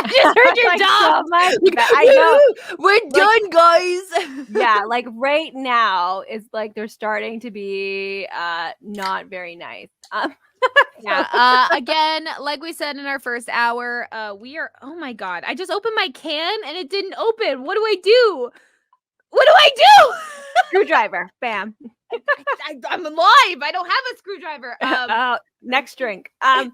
I just heard your Like, dog. so much of that. I know. We're done, guys. Yeah, like right now it's like they're starting to be not very nice. Yeah. Again, like we said in our first hour, we are. Oh my god! I just opened my can and it didn't open. What do I do? What do I do? Screwdriver, bam. I'm alive. I don't have a screwdriver. Next drink. So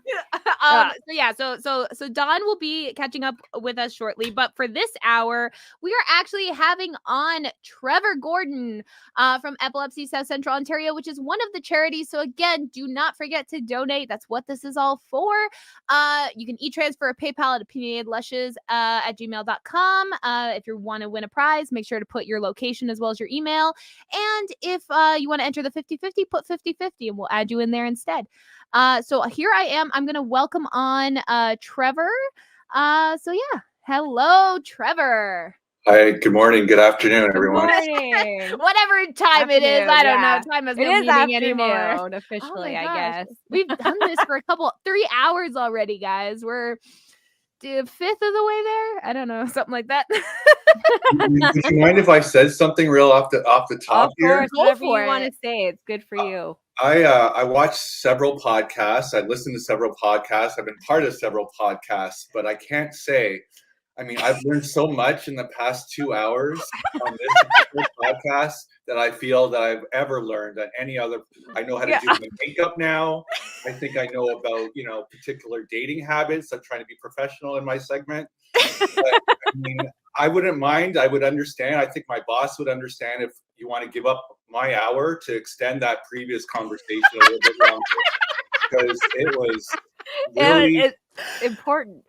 Dawn will be catching up with us shortly, but for this hour, we are actually having on Trevor Gordon from Epilepsy South Central Ontario, which is one of the charities. So again, do not forget to donate. That's what this is all for. You can e-transfer or PayPal at opinionatedlushes at gmail.com. If you want to win a prize, make sure to put your location as well as your email. And if you want to enter the 50-50, put 50-50 and we'll add you in there instead. So here I am. I'm going to welcome on Trevor. So yeah. Hello, Trevor. Hi, good morning, good afternoon, everyone. Good morning. Whatever time it is, I don't know. Time has no meaning anymore. Officially, Oh I guess. We've done this for 3 hours already, guys. We're a fifth of the way there. I don't know, something like that. Would you mind if I said something real off the top here? Of course, whatever you want to say, it's good for you. I watched several podcasts. I listened to several podcasts. I've been part of several podcasts, but I can't say. I mean, I've learned so much in the past 2 hours on this particular podcast that I feel that I've ever learned at any other. I know how to do my makeup now. I think I know about, particular dating habits. I'm trying to be professional in my segment. But, I mean, I wouldn't mind. I would understand. I think my boss would understand if you want to give up my hour to extend that previous conversation a little bit longer. Because it was really it's important.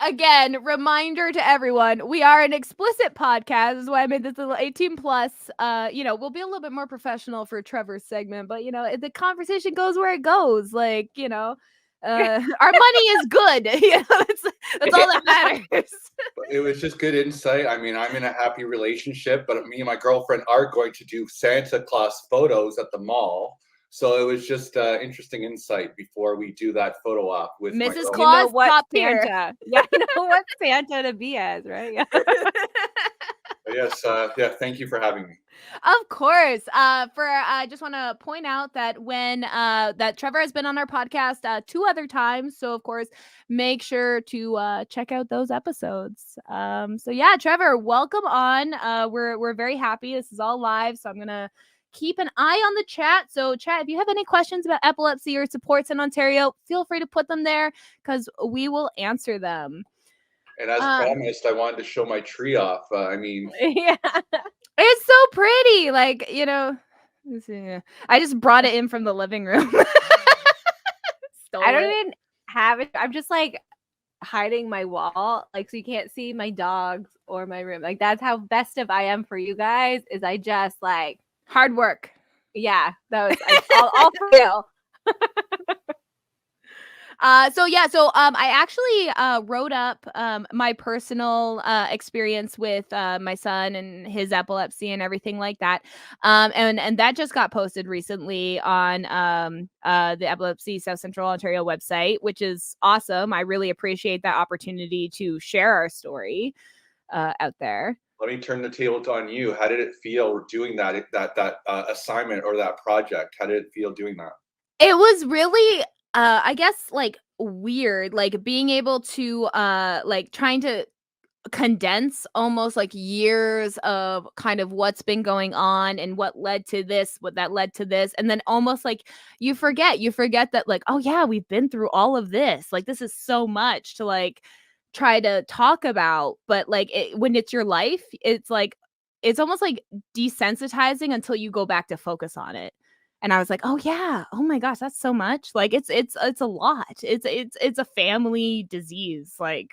Again, reminder to everyone, we are an explicit podcast. This is why I made this a little 18 plus. We'll be a little bit more professional for Trevor's segment, but the conversation goes where it goes. Like, our money is good. That's all that matters. It was just good insight. I mean, I'm in a happy relationship, but me and my girlfriend are going to do Santa Claus photos at the mall. So it was just interesting insight before we do that photo op with Mrs. Claus, top tier. Santa. Yeah, you know what Santa to be as, right? Yeah. Yes. Thank you for having me. Of course. I just want to point out that when that Trevor has been on our podcast 2 other times, so of course make sure to check out those episodes. So yeah, Trevor, welcome on. We're very happy. This is all live, so I'm gonna keep an eye on the chat. So chat, if you have any questions about epilepsy or supports in Ontario, feel free to put them there because we will answer them. And as promised, I wanted to show my tree off. Yeah. It's so pretty. Like, I just brought it in from the living room. I don't even have it. I'm just like hiding my wall, like so you can't see my dogs or my room. Like that's how festive I am for you guys. Is I just like hard work. Yeah, that was all for real. I actually wrote up my personal experience with my son and his epilepsy and everything like that. And that just got posted recently on the Epilepsy South Central Ontario website, which is awesome. I really appreciate that opportunity to share our story out there. Let me turn the table on you. How did it feel doing that assignment or that project? How did it feel doing that? It was really I guess like weird, like being able to like trying to condense almost like years of kind of what's been going on and what led to this, what that led to this, and then almost like you forget that like, oh yeah, we've been through all of this, like this is so much to like try to talk about, but like when it's your life, it's like it's almost like desensitizing until you go back to focus on it. And I was like, oh yeah, oh my gosh, that's so much. Like it's a lot. It's a family disease. Like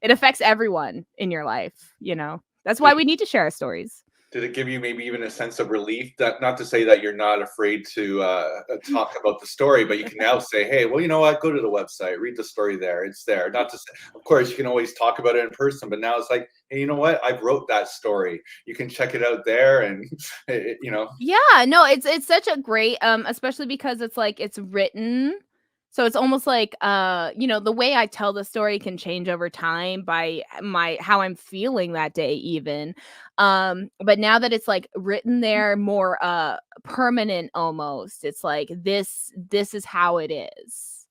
it affects everyone in your life, That's why we need to share our stories. Did it give you maybe even a sense of relief? That not to say that you're not afraid to talk about the story, but you can now say, hey, well, you know what? Go to the website, read the story there. It's there. Not to say, of course, you can always talk about it in person, but now it's like, hey, you know what? I wrote that story. You can check it out there, and Yeah, no, it's such a great, especially because it's like it's written So it's almost like, the way I tell the story can change over time by how I'm feeling that day even. But now that it's like written there more permanent almost, it's like this is how it is.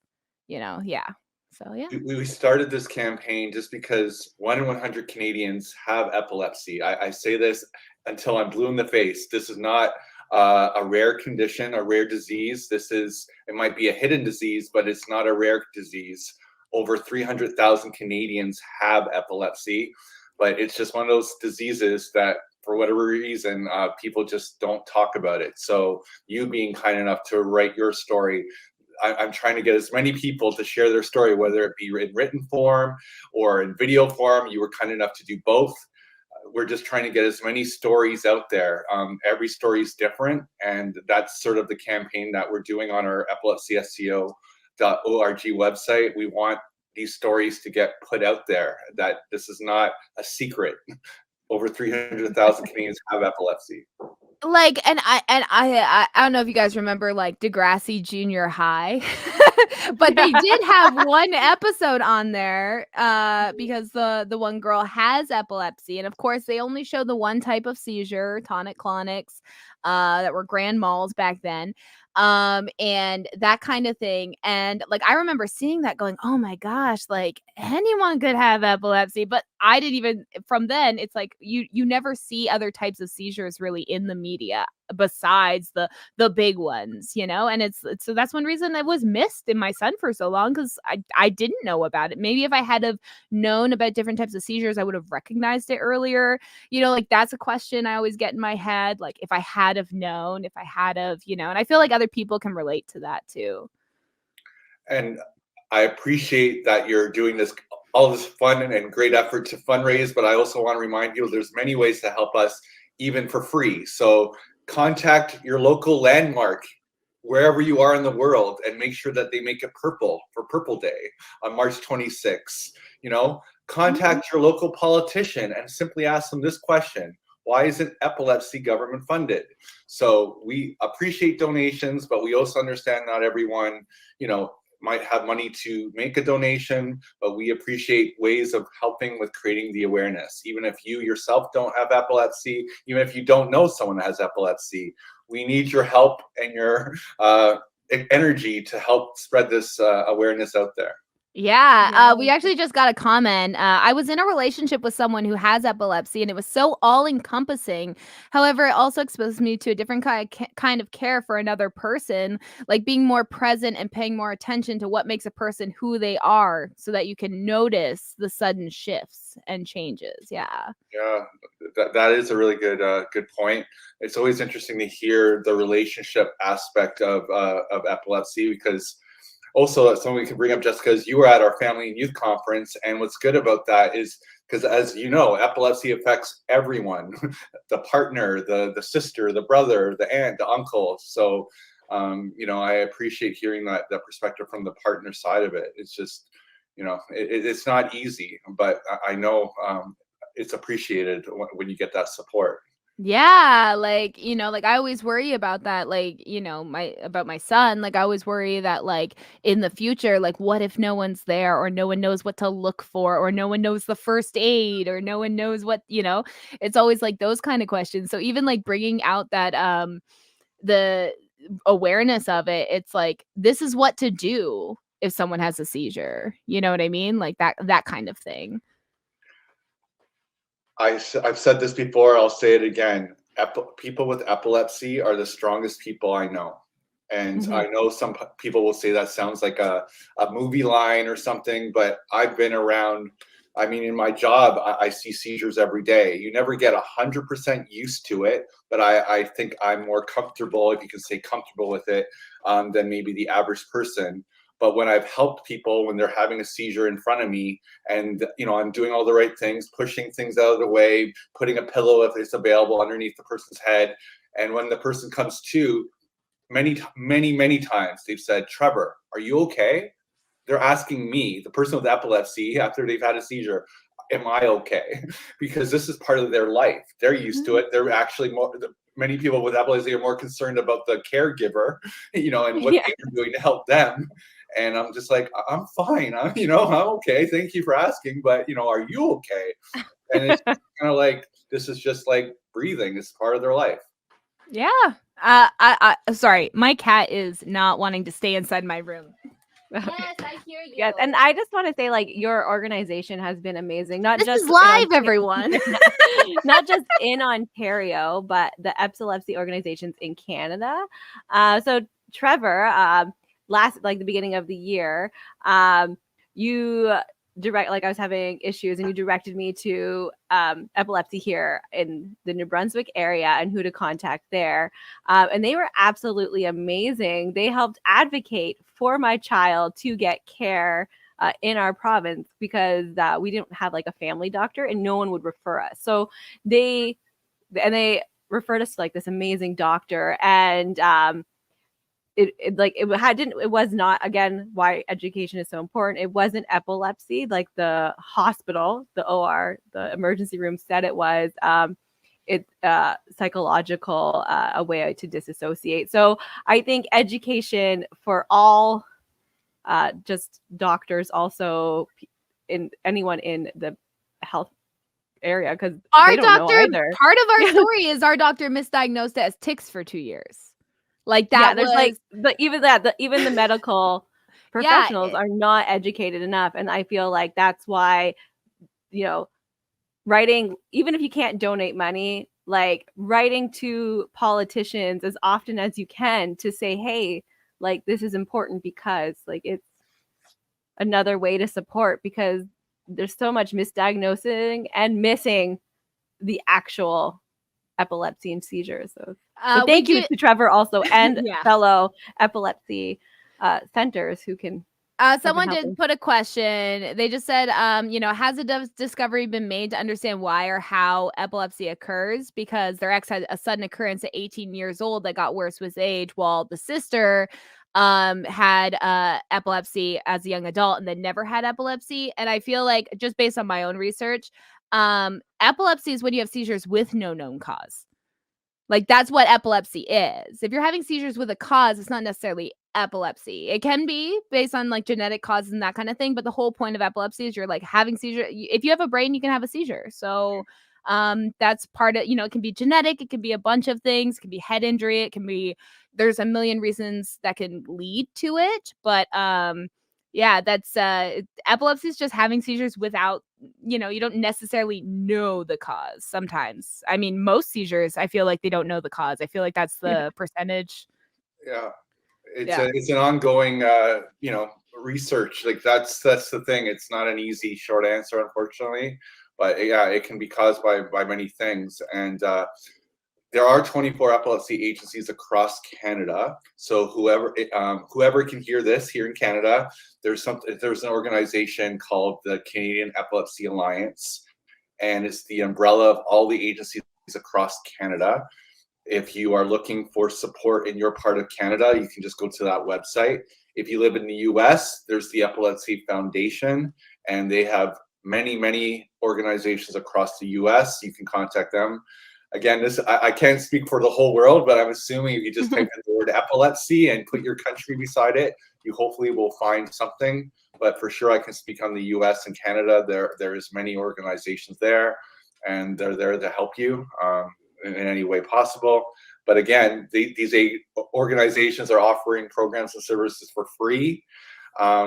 Yeah. So yeah. We started this campaign just because 1 in 100 Canadians have epilepsy. I say this until I'm blue in the face. This is not a rare condition, a rare disease. It might be a hidden disease, but it's not a rare disease. Over 300,000 Canadians have epilepsy, but it's just one of those diseases that, for whatever reason, people just don't talk about it. So you being kind enough to write your story, I'm trying to get as many people to share their story, whether it be in written form or in video form. You were kind enough to do both. We're just trying to get as many stories out there. Every story is different, and that's sort of the campaign that we're doing on our epilepsysco.org website. We want these stories to get put out there, that this is not a secret. Over 300,000 Canadians have epilepsy. Like, and I don't know if you guys remember like Degrassi Junior High, but they did have one episode on there because the one girl has epilepsy, and of course they only show the one type of seizure, tonic-clonics, that were grand mals back then. And that kind of thing. And like I remember seeing that going, oh my gosh, like anyone could have epilepsy. But I didn't even, from then, it's like you never see other types of seizures really in the media besides the big ones, and it's so that's one reason it was missed in my son for so long, because I didn't know about it. Maybe if I had have known about different types of seizures, I would have recognized it earlier. Like that's a question I always get in my head, like if I had have known, if I had have, and I feel like other people can relate to that too. And I appreciate that you're doing all this fun and great effort to fundraise, but I also want to remind you there's many ways to help us, even for free. So contact your local landmark wherever you are in the world and make sure that they make it purple for Purple Day on March 26th. Contact your local politician and simply ask them this question: why isn't epilepsy government funded? So we appreciate donations, but we also understand not everyone, might have money to make a donation, but we appreciate ways of helping with creating the awareness. Even if you yourself don't have epilepsy, even if you don't know someone that has epilepsy, we need your help and your energy to help spread this awareness out there. Yeah, we actually just got a comment. I was in a relationship with someone who has epilepsy, and it was so all-encompassing. However, it also exposed me to a different kind of care for another person, like being more present and paying more attention to what makes a person who they are, so that you can notice the sudden shifts and changes. Yeah. Yeah, that is a really good point. It's always interesting to hear the relationship aspect of epilepsy, because also that's something we can bring up, Jessica, is you were at our family and youth conference, and what's good about that is, because as you know, epilepsy affects everyone, the partner, the sister, the brother, the aunt, the uncle. So I appreciate hearing that perspective from the partner side of it. It's just, it's not easy, but I know it's appreciated when you get that support. Yeah, like, like I always worry about that, like, about my son. Like I always worry that like in the future, like what if no one's there, or no one knows what to look for, or no one knows the first aid, or no one knows what, it's always like those kind of questions. So even like bringing out that the awareness of it, it's like this is what to do if someone has a seizure. You know what I mean? Like that kind of thing. I've said this before, I'll say it again. People with epilepsy are the strongest people I know. And Mhm. I know some people will say that sounds like a movie line or something, but I've been around. I mean, in my job, I see seizures every day. You never get 100% used to it, but I think I'm more comfortable, if you can say comfortable with it, than maybe the average person. But when I've helped people when they're having a seizure in front of me, and I'm doing all the right things, pushing things out of the way, putting a pillow if it's available underneath the person's head, and when the person comes to, many times they've said, "Trevor, are you okay?" They're asking me, the person with epilepsy, after they've had a seizure, am I okay? Because this is part of their life. They're used to it. They're actually many people with epilepsy are more concerned about the caregiver, and what Yeah. they're doing to help them. And I'm just like, I'm fine. I'm okay. Thank you for asking, but are you okay? And it's kind of like, this is just like breathing. It's part of their life. Yeah. I sorry, my cat is not wanting to stay inside my room. Yes, I hear you. Yes, and I just want to say, like, your organization has been amazing. Not This just is live, everyone. not just in Ontario, but the epilepsy organizations in Canada. So Trevor, the beginning of the year, you I was having issues, and you directed me to epilepsy here in the New Brunswick area and who to contact there. And they were absolutely amazing. They helped advocate for my child to get care in our province because we didn't have like a family doctor and no one would refer us. So they referred us to like this amazing doctor, and it was not, again, why education is so important. It wasn't epilepsy like the hospital, the OR, the emergency room said it was. It's psychological, a way to disassociate. So I think education for all, just doctors, also in anyone in the health area, because Our they don't know doctor, either. part of our story is our doctor misdiagnosed it as tics for 2 years. Like that there's was even the medical professionals are not educated enough, and I feel like that's why writing, even if you can't donate money, like writing to politicians as often as you can to say, hey, like this is important, because like it's another way to support, because there's so much misdiagnosing and missing the actual epilepsy and seizures. So thank you to Trevor also, and fellow epilepsy centers who can. Someone did put a question. They just said, has a discovery been made to understand why or how epilepsy occurs? Because their ex had a sudden occurrence at 18 years old that got worse with age, while the sister had epilepsy as a young adult and then never had epilepsy. And I feel like, just based on my own research, epilepsy is when you have seizures with no known cause. Like, that's what epilepsy is. If you're having seizures with a cause, it's not necessarily epilepsy. It can be based on like genetic causes and that kind of thing, but the whole point of epilepsy is you're like having seizure. If you have a brain, you can have a seizure. So that's part of, it can be genetic, it can be a bunch of things, it can be head injury, it can be, there's a million reasons that can lead to it. But that's epilepsy is just having seizures without, you don't necessarily know the cause sometimes. I mean, most seizures, I feel like they don't know the cause. I feel like that's the percentage. Yeah. It's an ongoing, research. Like that's the thing. It's not an easy short answer, unfortunately, but it can be caused by many things. And there are 24 epilepsy agencies across Canada. So whoever can hear this here in Canada, there's an organization called the Canadian Epilepsy Alliance, and it's the umbrella of all the agencies across Canada. If you are looking for support in your part of Canada, you can just go to that website. If you live in the US, there's the Epilepsy Foundation, and they have many, many organizations across the US. You can contact them. Again, I can't speak for the whole world, but I'm assuming if you just type in the word epilepsy and put your country beside it, you hopefully will find something. But for sure, I can speak on the US and Canada. There is many organizations there, and they're there to help you in any way possible. But again, these organizations are offering programs and services for free.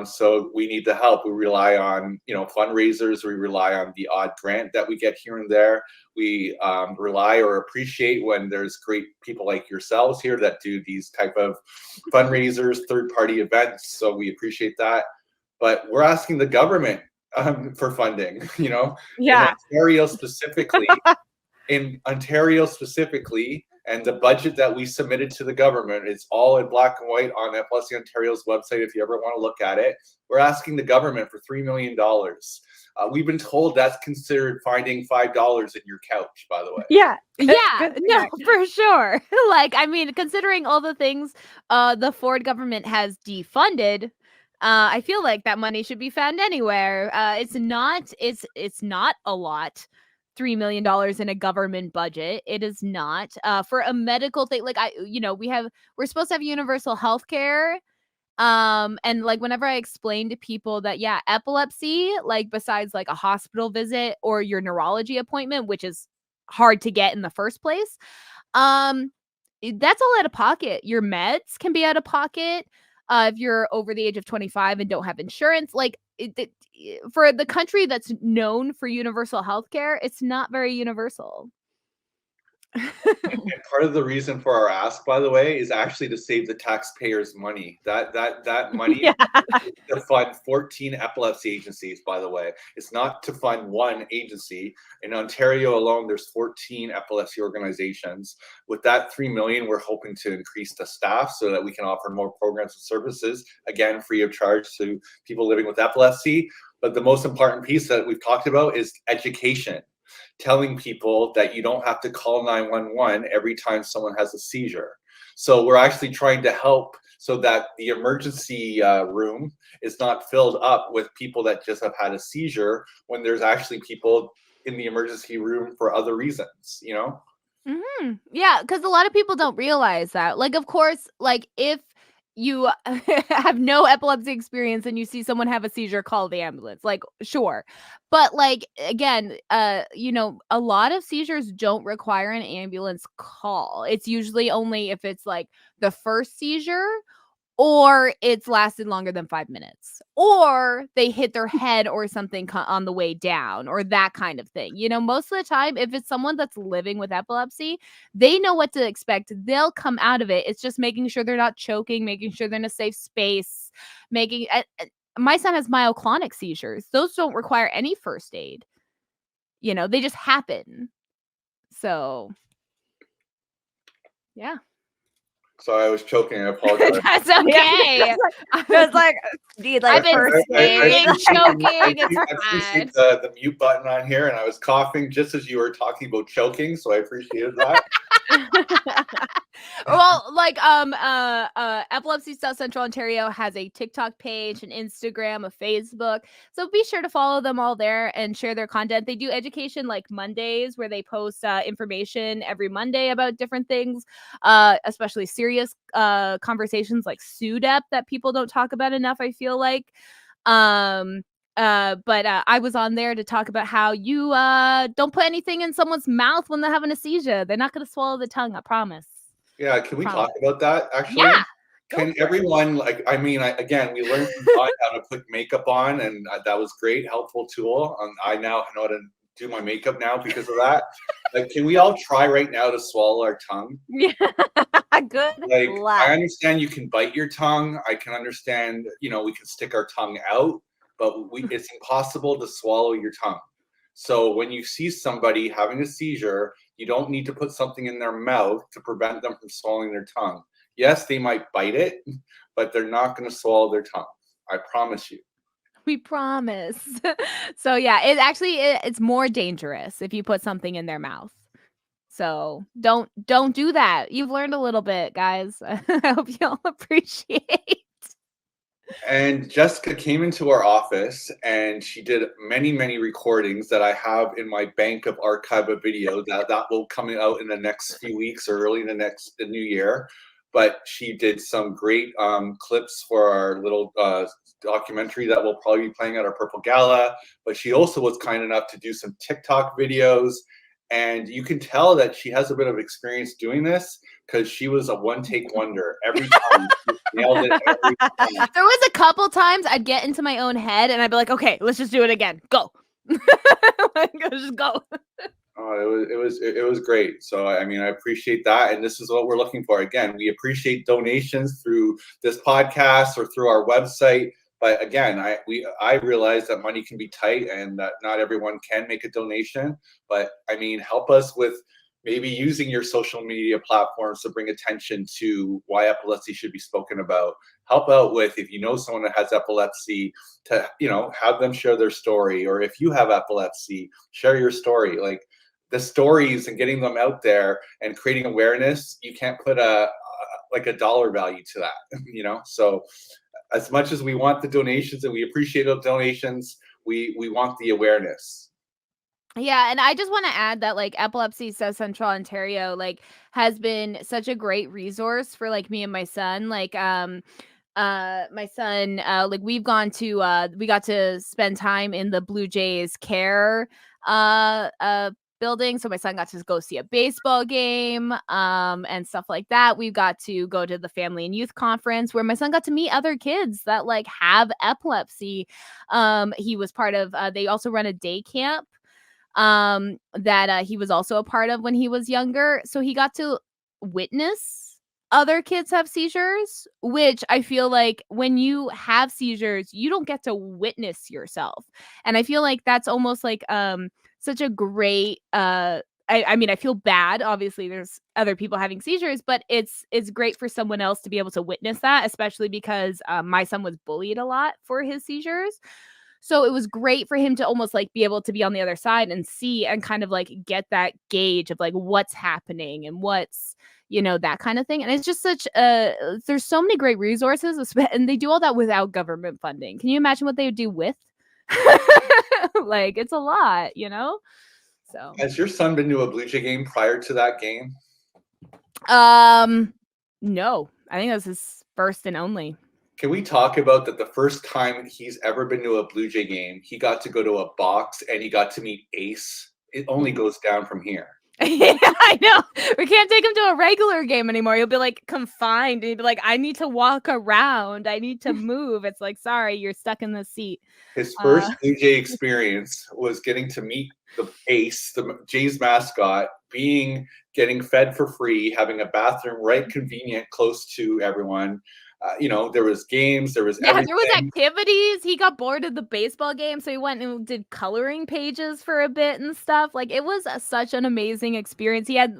So we need the help. We rely on, fundraisers. We rely on the odd grant that we get here and there. We rely or appreciate when there's great people like yourselves here that do these type of fundraisers, third-party events. So we appreciate that. But we're asking the government for funding, Yeah. In Ontario specifically, and the budget that we submitted to the government, it's all in black and white on Epilepsy Ontario's website if you ever want to look at it. We're asking the government for $3 million. We've been told that's considered finding $5 in your couch, by the way. Yeah, no, for sure. Like, I mean, considering all the things the Ford government has defunded, I feel like that money should be found anywhere. It's not a lot. $3 million in a government budget. It is not for a medical thing. Like we're supposed to have universal health care, And like whenever I explain to people that, yeah, epilepsy, like besides like a hospital visit or your neurology appointment, which is hard to get in the first place, um, that's all out of pocket. Your meds can be out of pocket. If you're over the age of 25 and don't have insurance, like for the country that's known for universal healthcare, it's not very universal. And part of the reason for our ask, by the way, is actually to save the taxpayers money. That money Yeah. is to fund 14 epilepsy agencies, by the way. It's not to fund one agency. In Ontario alone, there's 14 epilepsy organizations. With that 3 million, we're hoping to increase the staff so that we can offer more programs and services, again, free of charge to people living with epilepsy. But the most important piece that we've talked about is education, telling people that you don't have to call 911 every time someone has a seizure. So we're actually trying to help so that the emergency room is not filled up with people that just have had a seizure when there's actually people in the emergency room for other reasons, you know? Yeah, because a lot of people don't realize that. Like, of course, like if you have no epilepsy experience and you see someone have a seizure, call the ambulance. Like, sure. But like again, a lot of seizures don't require an ambulance call. It's usually only if it's like the first seizure or it's lasted longer than 5 minutes, or they hit their head or something on the way down, or that kind of thing. Most of the time, if it's someone that's living with epilepsy, they know what to expect. They'll come out of it. It's just making sure they're not choking, making sure they're in a safe space, making my son has myoclonic seizures. Those don't require any first aid. They just happen. So, yeah. Sorry, I was choking. I apologize. That's Yeah. okay. It was like, need like I've been first aid. screaming, choking. It's I appreciate fine. the mute button on here, and I was coughing just as you were talking about choking, so I appreciated that. Well, like Epilepsy South Central Ontario has a TikTok page, an Instagram, a Facebook. So be sure to follow them all there and share their content. They do education like Mondays where they post information every Monday about different things, especially serious conversations like SUDEP that people don't talk about enough, I feel like. But I was on there to talk about how you don't put anything in someone's mouth when they're having a seizure. They're not going to swallow the tongue, I promise. Yeah, can we talk Promise. about that actually? Yeah. Can everyone, like, I mean, again, we learned from John how to put makeup on, and that was great, helpful tool. I now know how to do my makeup now because of that. Like, can we all try right now to swallow our tongue? Yeah. Good Like, luck. I understand you can bite your tongue. I can understand, we can stick our tongue out, but it's impossible to swallow your tongue. So when you see somebody having a seizure, you don't need to put something in their mouth to prevent them from swallowing their tongue. Yes, they might bite it, but they're not going to swallow their tongue. I promise you. We promise. So yeah, it's more dangerous if you put something in their mouth. So don't do that. You've learned a little bit, guys. I hope you all appreciate. And Jessica came into our office and she did many, many recordings that I have in my bank of archive of video that will come out in the next few weeks or early in the new year. But she did some great clips for our little documentary that will probably be playing at our Purple Gala. But she also was kind enough to do some TikTok videos. And you can tell that she has a bit of experience doing this because she was a one-take wonder every time. She nailed it every time. There was a couple times I'd get into my own head and I'd be like, okay, let's just do it again. Go. Like, just go. Oh, it was great. So I mean, I appreciate that, and this is what we're looking for. Again, we appreciate donations through this podcast or through our website. But again, I realize that money can be tight and that not everyone can make a donation. But I mean, help us with maybe using your social media platforms to bring attention to why epilepsy should be spoken about. Help out with, if you know someone that has epilepsy, to have them share their story, or if you have epilepsy, share your story. Like, the stories and getting them out there and creating awareness, you can't put a dollar value to that. So as much as we want the donations and we appreciate those donations, we want the awareness. Yeah, and I just want to add that like Epilepsy South Central Ontario like has been such a great resource for like me and my son. Like my son, like we got to spend time in the Blue Jays care building. So my son got to go see a baseball game and stuff like that. We got to go to the family and youth conference where my son got to meet other kids that like have epilepsy. He was part of they also run a day camp that he was also a part of when he was younger. So he got to witness other kids have seizures, which I feel like when you have seizures, you don't get to witness yourself. And I feel like that's almost like such a great I mean, I feel bad. Obviously, there's other people having seizures, but it's great for someone else to be able to witness that, especially because my son was bullied a lot for his seizures. So it was great for him to almost like be able to be on the other side and see and kind of like get that gauge of like what's happening and what's, that kind of thing. And it's just there's so many great resources, and they do all that without government funding. Can you imagine what they would do with? Like, it's a lot, So, Has your son been to a Blue Jay game prior to that game? no, I think that was his first and only. Can we talk about that? The first time he's ever been to a Blue Jay game, he got to go to a box and he got to meet Ace. It only goes down from here. Yeah, I know. We can't take him to a regular game anymore. You'll be like confined. And he'd be like, I need to walk around. I need to move. It's like, sorry, you're stuck in the seat. His first Blue Jay experience was getting to meet the Ace, the Jays mascot, getting fed for free, having a bathroom right convenient, close to everyone. There was games, there was everything. There was activities. He got bored of the baseball game, so he went and did coloring pages for a bit and stuff. Like, it was such an amazing experience. He had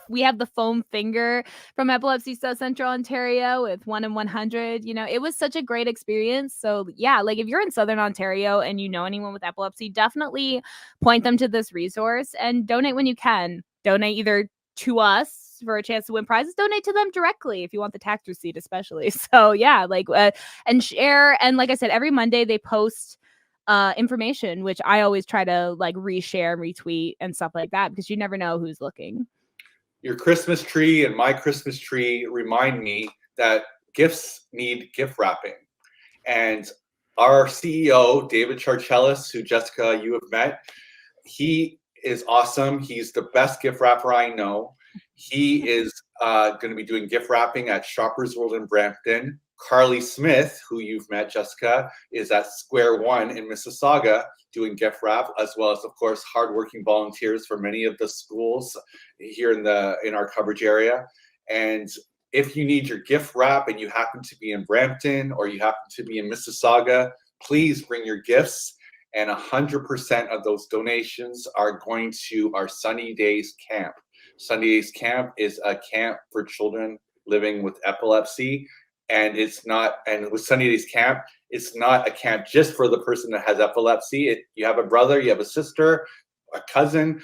we have the foam finger from Epilepsy South Central Ontario with 1 in 100. It was such a great experience. So yeah, like if you're in Southern Ontario and you know anyone with epilepsy, definitely point them to this resource and donate when you can. Donate either to us for a chance to win prizes, donate to them directly if you want the tax receipt, especially. So yeah, and share. And like I said, every Monday they post information, which I always try to like reshare and retweet and stuff like that, because you never know who's looking. Your Christmas tree and my Christmas tree remind me that gifts need gift wrapping. And our CEO, David Charchelis, who Jessica, you have met, he is awesome. He's the best gift wrapper I know. He is going to be doing gift wrapping at Shoppers World in Brampton. Carly Smith, who you've met, Jessica, is at Square One in Mississauga doing gift wrap, as well as, of course, hardworking volunteers for many of the schools here in our coverage area. And if you need your gift wrap and you happen to be in Brampton or you happen to be in Mississauga, please bring your gifts. And 100% of those donations are going to our Sunny Days Camp. Sunny Days Camp is a camp for children living with epilepsy. And with Sunny Days Camp, it's not a camp just for the person that has epilepsy. You have a brother, you have a sister, a cousin,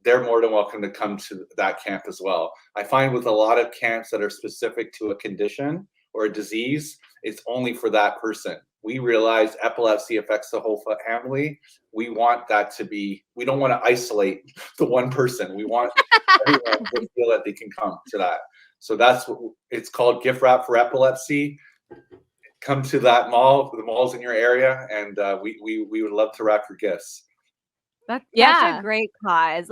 they're more than welcome to come to that camp as well. I find with a lot of camps that are specific to a condition or a disease, it's only for that person. We realize epilepsy affects the whole family. We don't want to isolate the one person. We want everyone to feel that they can come to that. So that's what it's called, Gift Wrap for Epilepsy. Come to that mall, the malls in your area, and we would love to wrap your gifts. That's such a great cause.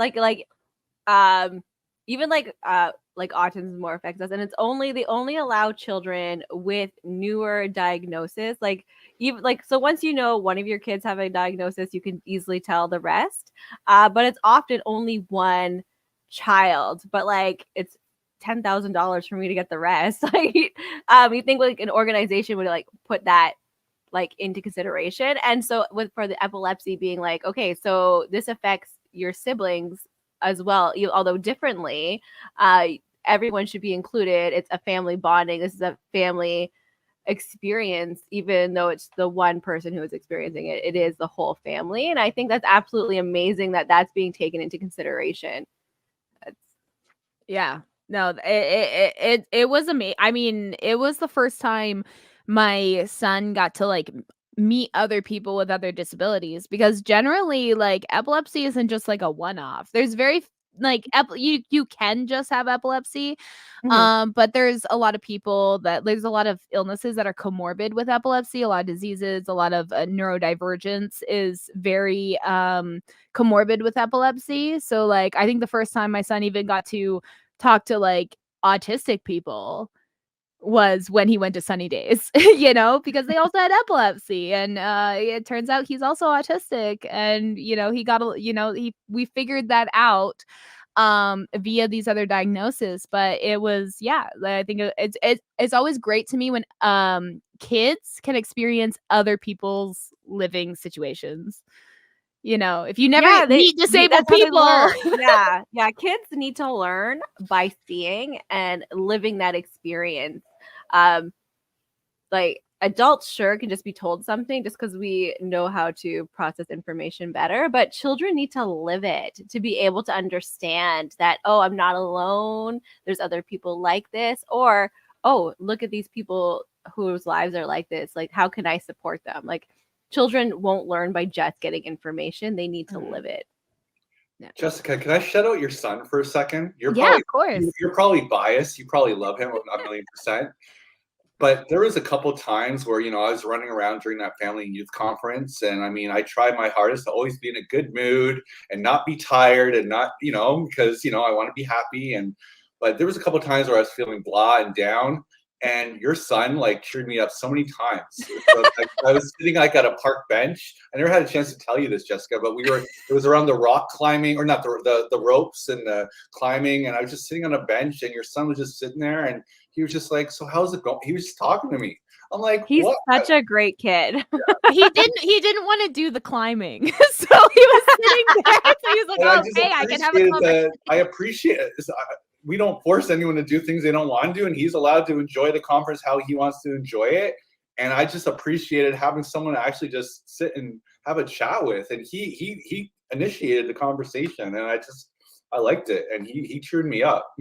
Even autism more affects us, and they only allow children with newer diagnosis. So once you know one of your kids have a diagnosis, you can easily tell the rest. But it's often only one child, but it's $10,000 for me to get the rest. You think like an organization would put that into consideration. And so for the epilepsy being okay, so this affects your siblings as well, although differently, everyone should be included. It's a family bonding. This is a family experience, even though it's the one person who is experiencing it. It is the whole family. And I think that's absolutely amazing that that's being taken into consideration. No, it was amazing. I mean, it was the first time my son got to meet other people with other disabilities, because generally epilepsy isn't just a one-off. There's very like you can just have epilepsy. Mhm. But there's a lot of people there's a lot of illnesses that are comorbid with epilepsy, a lot of diseases, a lot of neurodivergence is very comorbid with epilepsy. So like I think the first time my son even got to talk to like autistic people was when he went to Sunny Days, you know, because they also had epilepsy, and it turns out he's also autistic, and you know, he got a, you know, we figured that out via these other diagnoses. But it was, yeah, I think it's always great to me when kids can experience other people's living situations. You know, if you never Yeah, meet that's disabled how they people. learn. Yeah, yeah, kids need to learn by seeing and living that experience. Um, like adults sure can just be told something just because we know how to process information better, but children need to live it to be able to understand that, oh, I'm not alone, there's other people like this, or oh, look at these people whose lives are like this, like how can I support them? Like children won't learn by just getting information, they need to live it. Yeah. Jessica, can I shout out your son for a second? Yeah, of course. You're probably biased. You probably love him a million percent. But there was a couple times where, you know, I was running around during that family and youth conference, and I mean, I tried my hardest to always be in a good mood and not be tired and not, you know, because, you know, I want to be happy. And but there was a couple times where I was feeling blah and down, and your son like cheered me up so many times. So, I was sitting like at a park bench. I never had a chance to tell you this, Jessica, but it was around the rock climbing, or not the ropes and the climbing, and I was just sitting on a bench, and your son was just sitting there, and he was just like, "So how's it going?" He was just talking to me. I'm like, He's "What?" such a great kid. He didn't want to do the climbing. So he was sitting there. So he was like, And I "Oh, just okay, I can have a appreciated conversation." that. I appreciate it. We don't force anyone to do things they don't want to do, and he's allowed to enjoy the conference how he wants to enjoy it. And I just appreciated having someone to actually just sit and have a chat with. And he initiated the conversation, and I liked it, and he cheered me up.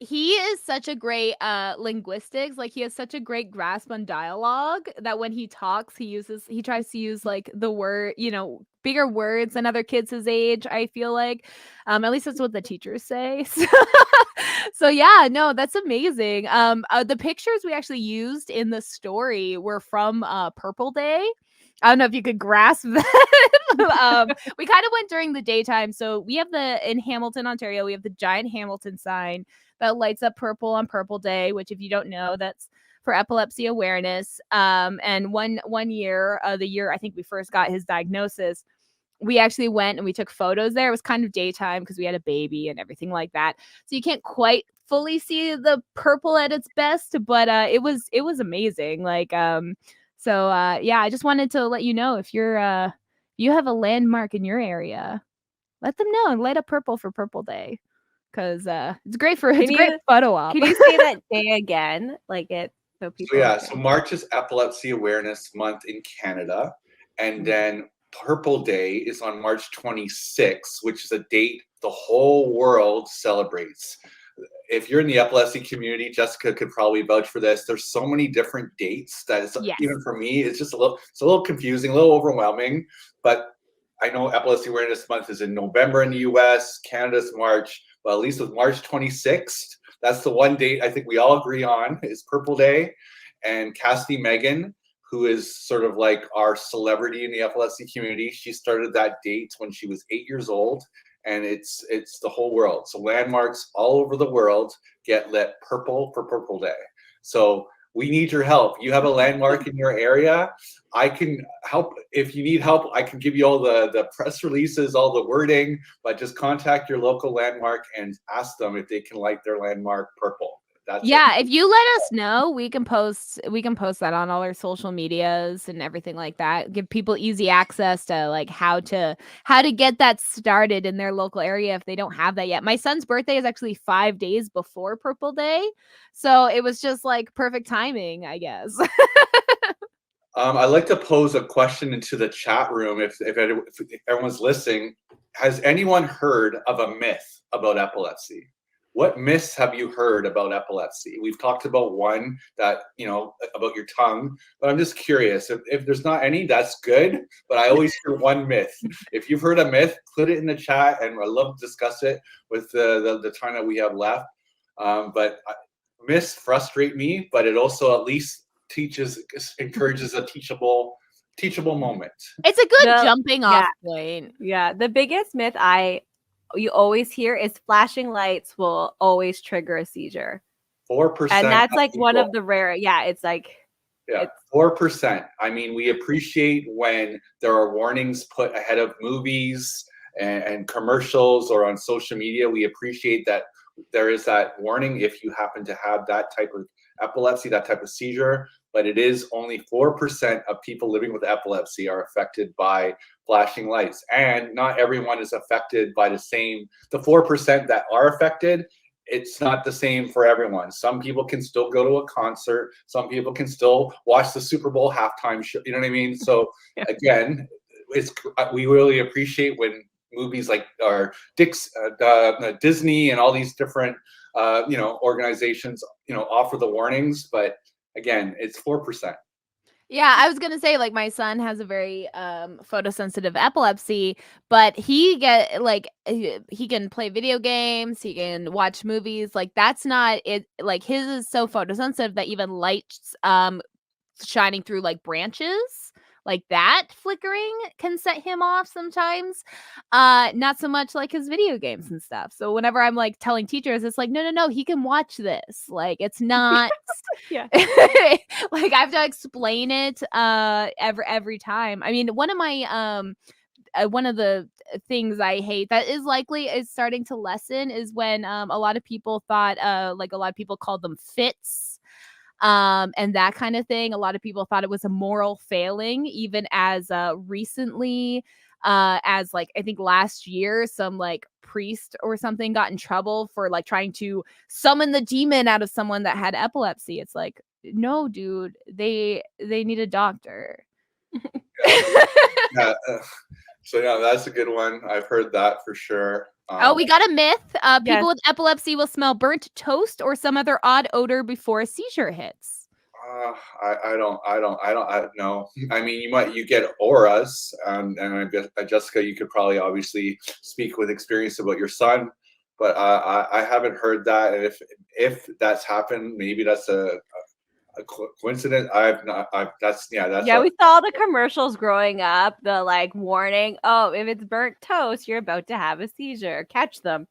He is such a great linguistics, like he has such a great grasp on dialogue that when he talks, he tries to use like the word, you know, bigger words than other kids his age, I feel like. At least that's what the teachers say. So yeah, no, that's amazing. The pictures we actually used in the story were from Purple Day. I don't know if you could grasp that. We kind of went during the daytime. So we have in Hamilton, Ontario, we have the giant Hamilton sign that lights up purple on Purple Day, which if you don't know, that's for epilepsy awareness. And one year, the year I think we first got his diagnosis, we actually went and we took photos there. It was kind of daytime because we had a baby and everything like that. So you can't quite fully see the purple at its best, but it was amazing. Like yeah, I just wanted to let you know if you have a landmark in your area, let them know and light up purple for Purple Day. Cause it's a great photo op. Can you say that day again? Like it so So people yeah, so can. March is Epilepsy Awareness Month in Canada, and then Purple Day is on March 26th, which is a date the whole world celebrates. If you're in the epilepsy community, Jessica could probably vouch for this. There's so many different dates that it's, Yes. even for me, it's a little confusing, a little overwhelming. But I know Epilepsy Awareness Month is in November in the US, Canada's March. Well, at least with March 26th, that's the one date I think we all agree on is Purple Day. And Cassidy Megan, who is sort of like our celebrity in the epilepsy community, she started that date when she was 8 years old, and it's the whole world. So landmarks all over the world get lit purple for Purple Day. So we need your help. You have a landmark in your area, I can help. If you need help, I can give you all the press releases, all the wording, but just contact your local landmark and ask them if they can light their landmark purple. That's it. Yeah, if you let us know, we can post that on all our social medias and everything like that. Give people easy access to like how to get that started in their local area if they don't have that yet. My son's birthday is actually 5 days before Purple Day. So it was just like perfect timing, I guess. I'd like to pose a question into the chat room if everyone's listening. Has anyone heard of a myth about epilepsy? what myths have you heard about epilepsy? We've talked about one that, about your tongue, but I'm just curious if there's not any, that's good. But I always hear one myth. If you've heard a myth, put it in the chat, and I'd love to discuss it with the time that we have left. But myths frustrate me, but it also at least encourages a teachable moment. It's a good The jumping yeah, off point. yeah. The biggest myth you always hear is flashing lights will always trigger a seizure. 4% And that's like one people. of the rare, yeah, it's like Yeah, it's 4%. I mean, we appreciate when there are warnings put ahead of movies and commercials or on social media. We appreciate that there is that warning if you happen to have that type of epilepsy, that type of seizure. But it is only 4% of people living with epilepsy are affected by flashing lights. And not everyone is affected by the 4% that are affected, it's not the same for everyone. Some people can still go to a concert. Some people can still watch the Super Bowl halftime show. You know what I mean? So yeah. again, we really appreciate when movies like Disney and all these different organizations offer the warnings. But again, it's 4%. Yeah, I was gonna say, like, my son has a very photosensitive epilepsy, but he can play video games, he can watch movies. Like, that's not it. Like, his is so photosensitive that even lights shining through like branches, like that flickering can set him off sometimes. Not so much like his video games and stuff. So whenever I'm like telling teachers, it's like, no, he can watch this. Like, it's not Yeah. like, I have to explain it every time. I mean, one of the things I hate that is starting to lessen is when a lot of people thought like a lot of people called them fits, and that kind of thing. A lot of people thought it was a moral failing, even as recently as like I think last year, some like priest or something got in trouble for like trying to summon the demon out of someone that had epilepsy. It's like, no, dude, they need a doctor. Yeah. So yeah, that's a good one. I've heard that for sure. Oh, we got a myth. Yes. People with epilepsy will smell burnt toast or some other odd odor before a seizure hits. I don't know. I mean, you get auras, and I guess Jessica, you could probably obviously speak with experience about your son, but I haven't heard that. And if that's happened, maybe that's a coincidence. I've not. That's Yeah, we saw the commercials growing up, the like warning, oh, if it's burnt toast, you're about to have a seizure. Catch them.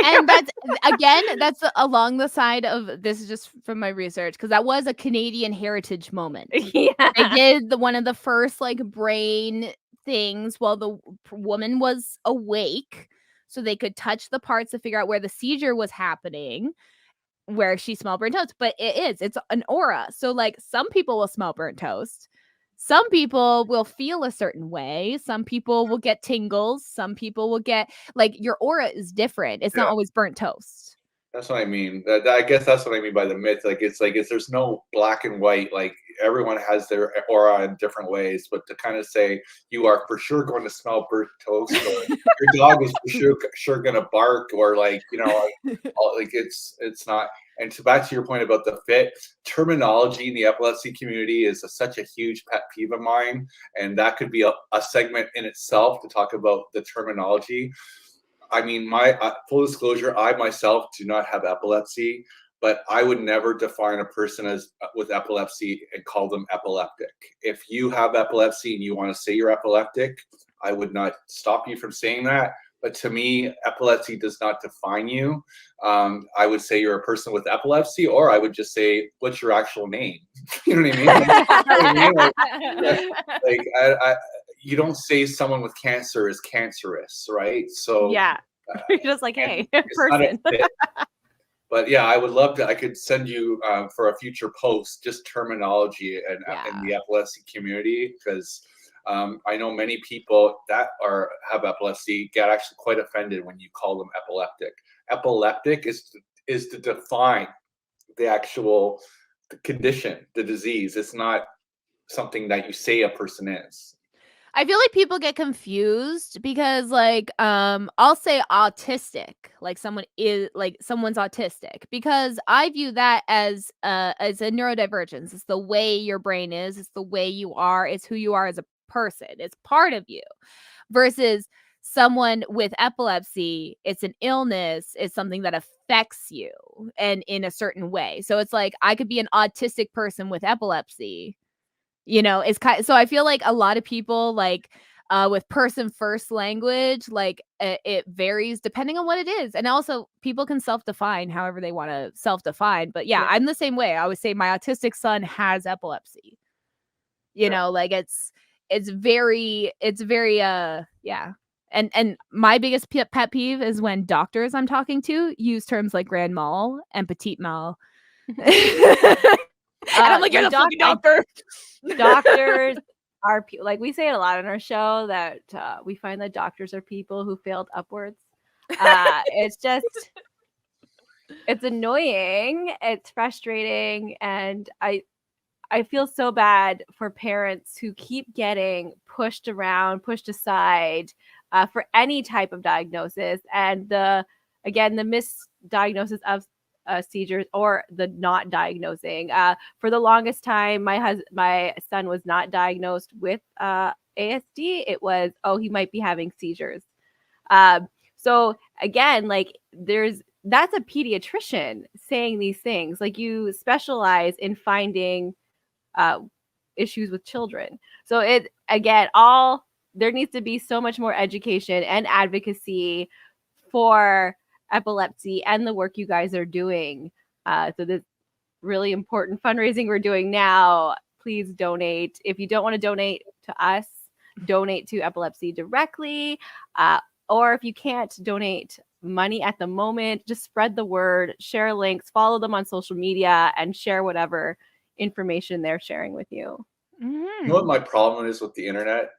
And that's along the side of this is just from my research because that was a Canadian heritage moment. Yeah. They did one of the first like brain things while the woman was awake, so they could touch the parts to figure out where the seizure was happening, where she smelled burnt toast. But it's an aura. So like some people will smell burnt toast. Some people will feel a certain way. Some people will get tingles. Some people will get like your aura is different. It's not always burnt toast. That's what I mean. I guess that's what I mean by the myth. Like there's no black and white. Like everyone has their aura in different ways. But to kind of say you are for sure going to smell burnt toast, or your dog is for sure going to bark, or like it's not. And back to your point about the fit, terminology in the epilepsy community is such a huge pet peeve of mine, and that could be a segment in itself to talk about the terminology. I mean, my full disclosure, I myself do not have epilepsy, but I would never define a person as with epilepsy and call them epileptic. If you have epilepsy and you want to say you're epileptic, I would not stop you from saying that. But to me, epilepsy does not define you. I would say you're a person with epilepsy, or I would just say, what's your actual name? You know what I mean? You don't say someone with cancer is cancerous, right? So yeah, you're just like, hey, person. But yeah, I would love to. I could send you for a future post just terminology in the epilepsy community, because I know many people that have epilepsy get actually quite offended when you call them epileptic. Epileptic is to define the actual condition, the disease. It's not something that you say a person is. I feel like people get confused because like I'll say autistic, like someone's autistic, because I view that as a neurodivergence. It's the way your brain is, it's the way you are, it's who you are as a person. It's part of you. Versus someone with epilepsy, it's an illness, it's something that affects you and in a certain way. So it's like I could be an autistic person with epilepsy, it's kind so I feel like a lot of people like with person first language, like it varies depending on what it is. And also people can self-define however they want to self-define. But yeah, Yeah. I'm the same way. I always say my autistic son has epilepsy. Like it's very yeah. And my biggest pet peeve is when doctors I'm talking to use terms like grand mal and petite mal. And I'm like, you're the fucking doctor. Doctors are like we say it a lot on our show that we find that doctors are people who failed upwards. It's just it's annoying, it's frustrating, and I feel so bad for parents who keep getting pushed around, pushed aside for any type of diagnosis, and the misdiagnosis of seizures or the not diagnosing. For the longest time, my son was not diagnosed with ASD. It was, oh, he might be having seizures. So again, like that's a pediatrician saying these things. Like you specialize in finding issues with children. So there needs to be so much more education and advocacy for epilepsy and the work you guys are doing. So this really important fundraising we're doing now, please donate. If you don't want to donate to us, donate to epilepsy directly. Or if you can't donate money at the moment, just spread the word, share links, follow them on social media, and share whatever information they're sharing with you. You know what my problem is with the internet?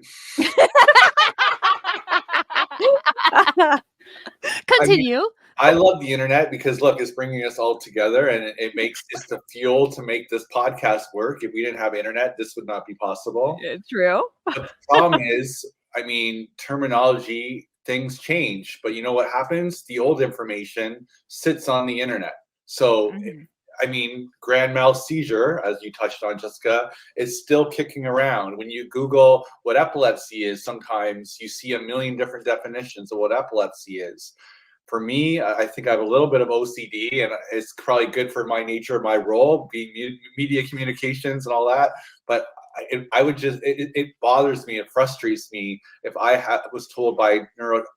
Continue. I love the internet because look, it's bringing us all together, and it makes it's the fuel to make this podcast work. If we didn't have internet, this would not be possible. It's true. But the problem is, I mean, terminology, things change, but you know what happens? The old information sits on the internet. So I mean, grand mal seizure, as you touched on, Jessica, is still kicking around. When you Google what epilepsy is, sometimes you see a million different definitions of what epilepsy is. For me, I think I have a little bit of OCD, and it's probably good for my nature, my role, being media communications and all that. But it bothers me, it frustrates me if I was told by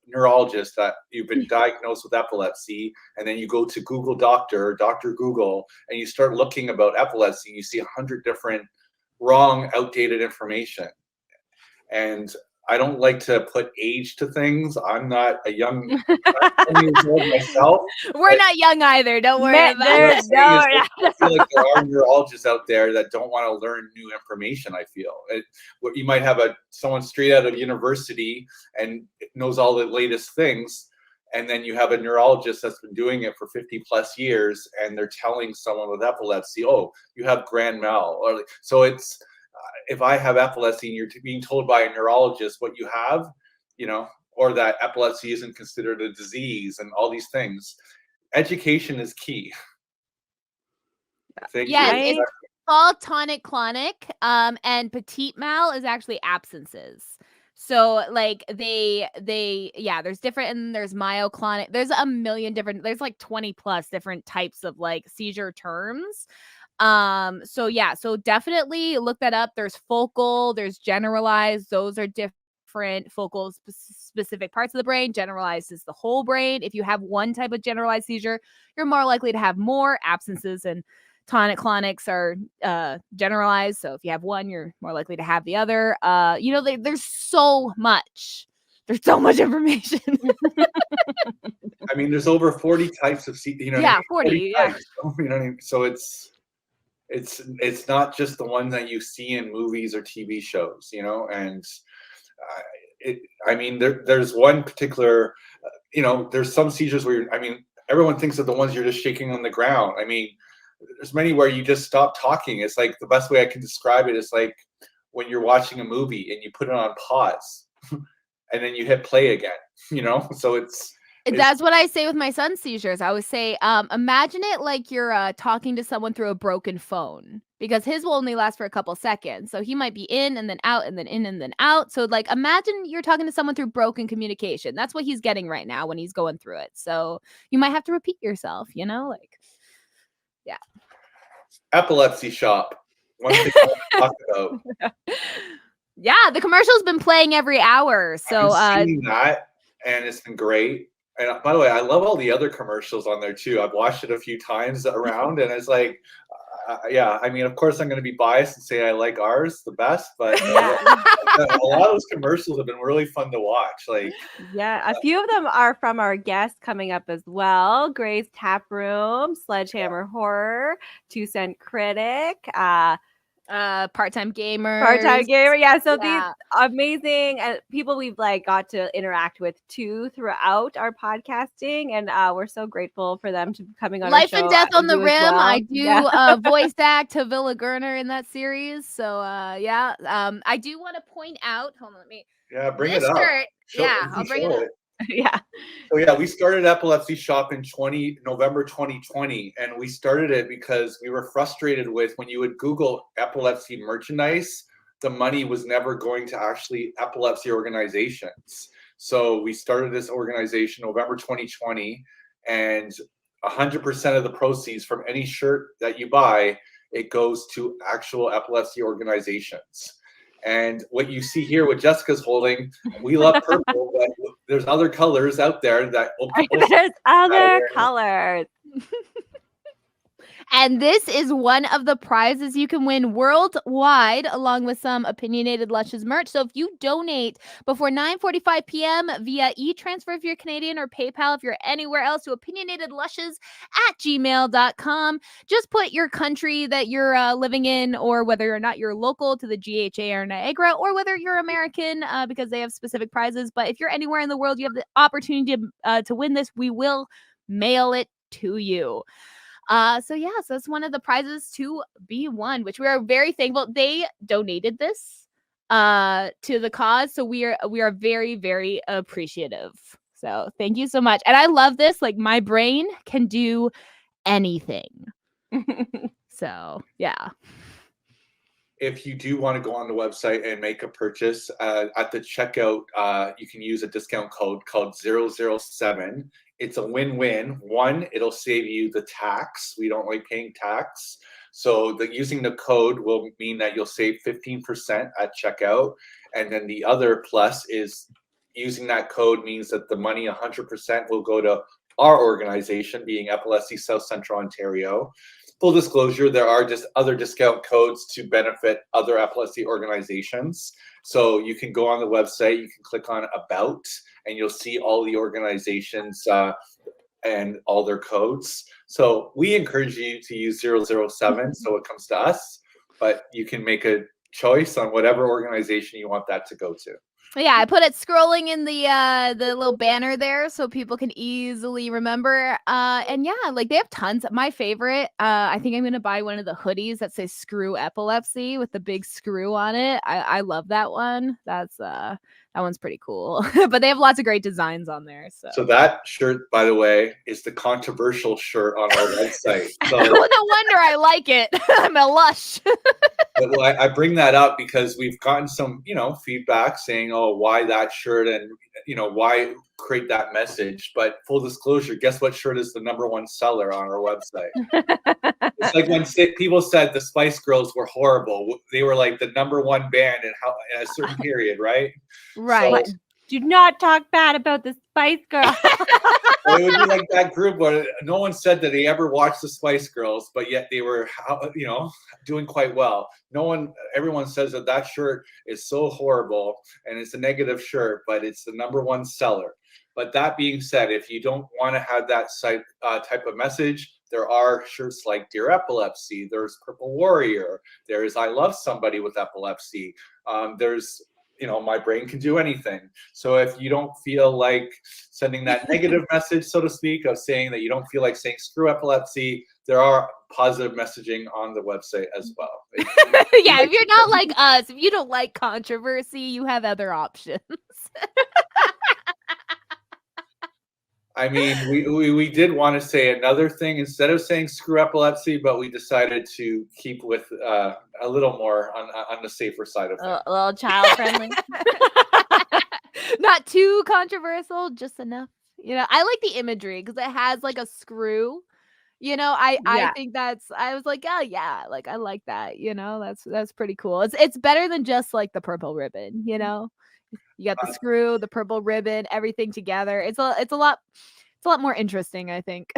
neurologist that you've been diagnosed with epilepsy, and then you go to Google Dr. Google, and you start looking about epilepsy, and you see 100 different wrong, outdated information. And I don't like to put age to things. I'm not a young 10 years old myself. We're not young either. Don't worry about it. I feel like there are neurologists out there that don't want to learn new information. I feel you might have someone straight out of university and knows all the latest things, and then you have a neurologist that's been doing it for 50 plus years, and they're telling someone with epilepsy, "Oh, you have grand mal." So it's if I have epilepsy and you're being told by a neurologist what you have, or that epilepsy isn't considered a disease and all these things, education is key. It's called tonic-clonic, and petite mal is actually absences. So like there's different, and there's myoclonic. There's a million different. There's like 20 plus different types of like seizure terms. So definitely look that up. There's focal, there's generalized. Those are different. Focal specific parts of the brain, generalized is the whole brain. If you have one type of generalized seizure, you're more likely to have more. Absences and tonic-clonics are generalized. So if you have one, you're more likely to have the other. There's so much. There's so much information. I mean, there's over 40 types of 40. Types, So it's not just the ones that you see in movies or TV shows, and there's one particular, there's some seizures where everyone thinks of the ones you're just shaking on the ground. I mean, there's many where you just stop talking. It's like the best way I can describe it is like when you're watching a movie and you put it on pause and then you hit play again, so it's That's what I say with my son's seizures. I always say, imagine it like you're talking to someone through a broken phone, because his will only last for a couple seconds. So he might be in and then out and then in and then out. So like, imagine you're talking to someone through broken communication. That's what he's getting right now when he's going through it. So you might have to repeat yourself, like, yeah. Epilepsy Shop. One thing I want to talk about. Yeah, the commercial's been playing every hour. So I've seen that, and it's been great. And by the way, I love all the other commercials on there too. I've watched it a few times around, and it's like, yeah. I mean, of course, I'm going to be biased and say I like ours the best, but a lot of those commercials have been really fun to watch. Like, yeah, a few of them are from our guests coming up as well. Gray's Tap Room, Sledgehammer Horror, 2 Cent Critic, part-time gamer. Yeah, so these amazing people we've got to interact with too throughout our podcasting, and we're so grateful for them to coming on Life our show and Death on the Rim. Well. I do voice act to Villa Gurner in that series. So I do want to point out, hold on, let me bring it up. I'll bring it up. Yeah. So we started Epilepsy Shop in November 2020, and we started it because we were frustrated with when you would Google epilepsy merchandise, the money was never going to actually epilepsy organizations. So we started this organization November 2020, and 100% of the proceeds from any shirt that you buy, it goes to actual epilepsy organizations. And what you see here, what Jessica's holding, we love purple, but there's other colors out there that there's other colors. And this is one of the prizes you can win worldwide, along with some Opinionated Lushes merch. So if you donate before 9:45 p.m. via e-transfer if you're Canadian, or PayPal if you're anywhere else, to opinionatedlushes@gmail.com, just put your country that you're living in, or whether or not you're local to the GHA or Niagara, or whether you're American, because they have specific prizes. But if you're anywhere in the world, you have the opportunity to win this. We will mail it to you. So it's one of the prizes to be won, which we are very thankful. They donated this to the cause, so we are very, very appreciative. So thank you so much. And I love this. Like, my brain can do anything. So yeah. If you do want to go on the website and make a purchase, at the checkout, you can use a discount code called 007. It's a win-win. One, it'll save you the tax. We don't like paying tax. So using the code will mean that you'll save 15% at checkout. And then the other plus is using that code means that the money 100% will go to our organization, being Epilepsy South Central Ontario. Full disclosure, there are just other discount codes to benefit other epilepsy organizations. So you can go on the website, you can click on About, and you'll see all the organizations and all their codes. So we encourage you to use 007 so it comes to us, but you can make a choice on whatever organization you want that to go to. Yeah, I put it scrolling in the little banner there so people can easily remember. And yeah, like, they have tons. My favorite, I think I'm gonna buy one of the hoodies that says "Screw Epilepsy" with the big screw on it. I love that one. That one's pretty cool. But they have lots of great designs on there. So that shirt, by the way, is the controversial shirt on our website. So no wonder I like it. I'm a lush. Well, I bring that up because we've gotten some, feedback saying, "Oh, why that shirt?" and why create that message. But full disclosure, guess what shirt is the #1 seller on our website? It's like when people said the Spice Girls were horrible. They were like the #1 band in a certain period, right? Right. So, do not talk bad about the Spice Girls. It would be like that group where no one said that they ever watched the Spice Girls, but yet they were, doing quite well. Everyone says that shirt is so horrible and it's a negative shirt, but it's the #1 seller. But that being said, if you don't want to have that type of message, there are shirts like Dear Epilepsy, there's Purple Warrior, there's I Love Somebody with Epilepsy, there's my brain can do anything. So if you don't feel like sending that negative message, so to speak, of saying that you don't feel like saying screw epilepsy, there are positive messaging on the website as well. Yeah, if you're not like us, if you don't like controversy, you have other options. I mean, we did want to say another thing instead of saying screw epilepsy, but we decided to keep with a little more on the safer side of things. A little child friendly. Not too controversial, just enough. I like the imagery because it has like a screw. I Yeah. think I was like, oh yeah, like I like that. That's pretty cool. It's better than just like the purple ribbon. You got the screw, the purple ribbon, everything together. It's a lot more interesting, I think.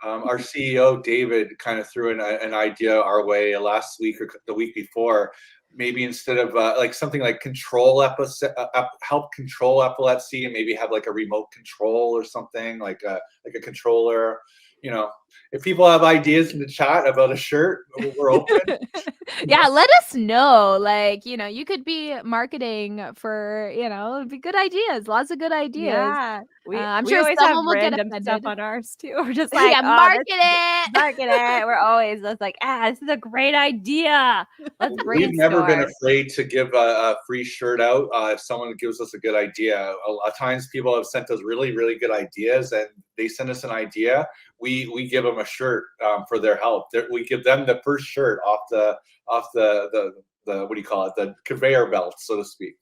Our CEO David kind of threw an idea our way last week or the week before. Maybe instead of like something like help control epilepsy, and maybe have like a remote control or something like a controller. If people have ideas in the chat about a shirt, we're open. Yeah, let us know. Like, you could be marketing for, it'd be good ideas. Lots of good ideas. Yeah. I'm We sure always have someone will get random stuff offended. on ours too. We're just like, Yeah, oh, market it. market it. We're always just like, this is a great idea. Let's We've never been brainstorm. afraid to give a free shirt out if someone gives us a good idea. A lot of times people have sent us really, really good ideas, and they send us an idea. We give them a shirt for their help. We give them the first shirt off the what do you call it? The conveyor belt, so to speak.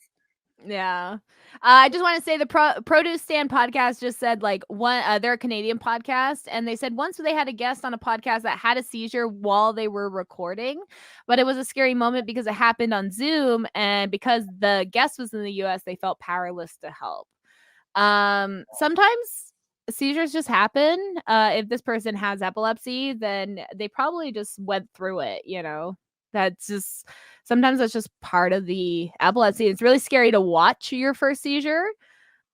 Yeah. I just want to say the Produce Stand podcast just said like they're a Canadian podcast, and they said once they had a guest on a podcast that had a seizure while they were recording, but it was a scary moment because it happened on Zoom, and because the guest was in the US, they felt powerless to help. Sometimes seizures just happen. If this person has epilepsy, then they probably just went through it, sometimes that's just part of the epilepsy. It's really scary to watch your first seizure.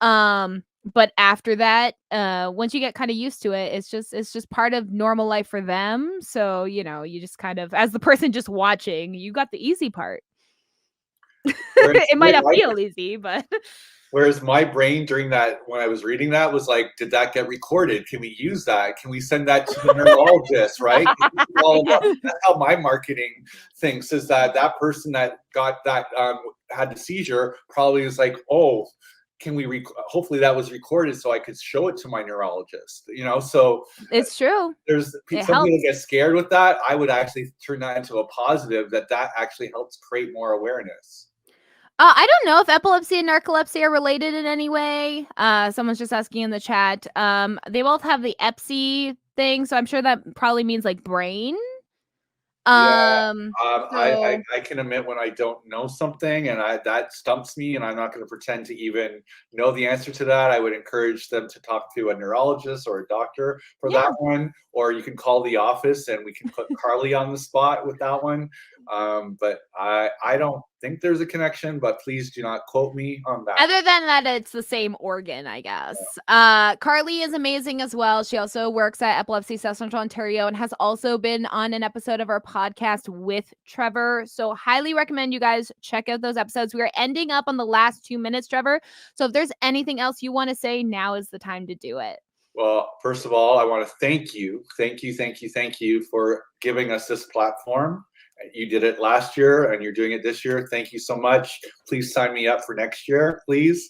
But after that, once you get kind of used to it, it's just part of normal life for them. So, you just kind of, as the person just watching, you got the easy part. It might not feel easy, but whereas my brain during that, when I was reading that, was like, did that get recorded? Can we use that? Can we send that to the neurologist, right? That's how my marketing thinks, is that person that got that, had the seizure probably was like, oh, can we hopefully that was recorded so I could show it to my neurologist, so it's true. There's some people get scared with that. I would actually turn that into a positive, that actually helps create more awareness. I don't know if epilepsy and narcolepsy are related in any way. Someone's just asking in the chat. They both have the Epsy thing, so I'm sure that probably means like brain. I can admit when I don't know something and that stumps me, and I'm not going to pretend to even know the answer to that. I would encourage them to talk to a neurologist or a doctor for that one, or you can call the office and we can put Carly on the spot with that one. But I don't think there's a connection, but please do not quote me on that. Other than that, it's the same organ, I guess. Carly is amazing as well. She also works at Epilepsy South Central Ontario and has also been on an episode of our podcast with Trevor. So highly recommend you guys check out those episodes. We are ending up on the last 2 minutes, Trevor. So if there's anything else you want to say, now is the time to do it. Well, first of all, I want to thank you for giving us this platform. You did it last year and you're doing it this year. Thank you so much. Please sign me up for next year, please.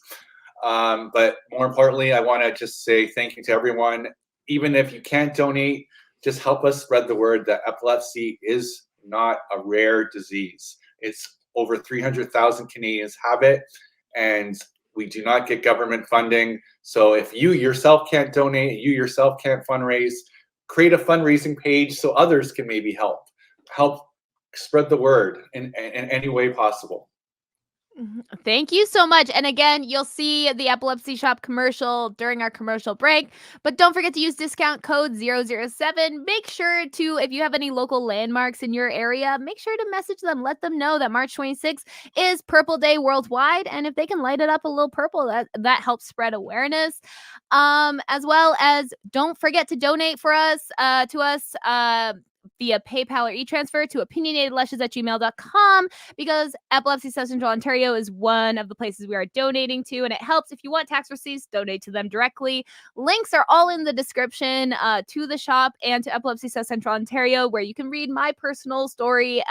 But more importantly, I want to just say thank you to everyone. Even if you can't donate, just help us spread the word that epilepsy is not a rare disease. It's over 300,000 Canadians have it, and we do not get government funding. So if you yourself can't donate, you yourself can't fundraise, create a fundraising page so others can maybe help spread the word in any way possible. Thank you so much. And again, you'll see the Epilepsy Shop commercial during our commercial break, but don't forget to use discount code 007. Make sure to, if you have any local landmarks in your area, make sure to message them. Let them know that March 26th is Purple Day worldwide. And if they can light it up a little purple, that helps spread awareness. As well as don't forget to donate to us. via PayPal or e-transfer to opinionatedlushes@gmail.com, because Epilepsy South Central Ontario is one of the places we are donating to, and it helps. If you want tax receipts, donate to them directly. Links are all in the description to the shop and to Epilepsy South Central Ontario, where you can read my personal story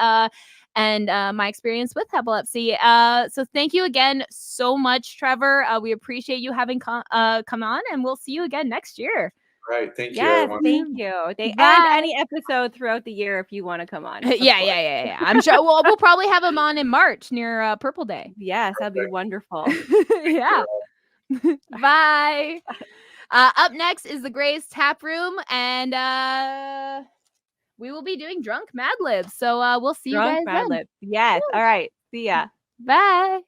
and my experience with epilepsy. So thank you again so much, Trevor. We appreciate you having come on, and we'll see you again next year. Right. Thank you, Yes, everyone. thank you. And Bye. any episode throughout the year if you want to come on. of Yeah. course. I'm sure we'll probably have him on in March near Purple Day. Yes, that'd be wonderful. Yeah. Bye. Up next is the Gray's Tap Room, and we will be doing Drunk Mad Libs. So we'll see you Drunk guys Mad then. Lib. Yes. All right. See ya. Bye.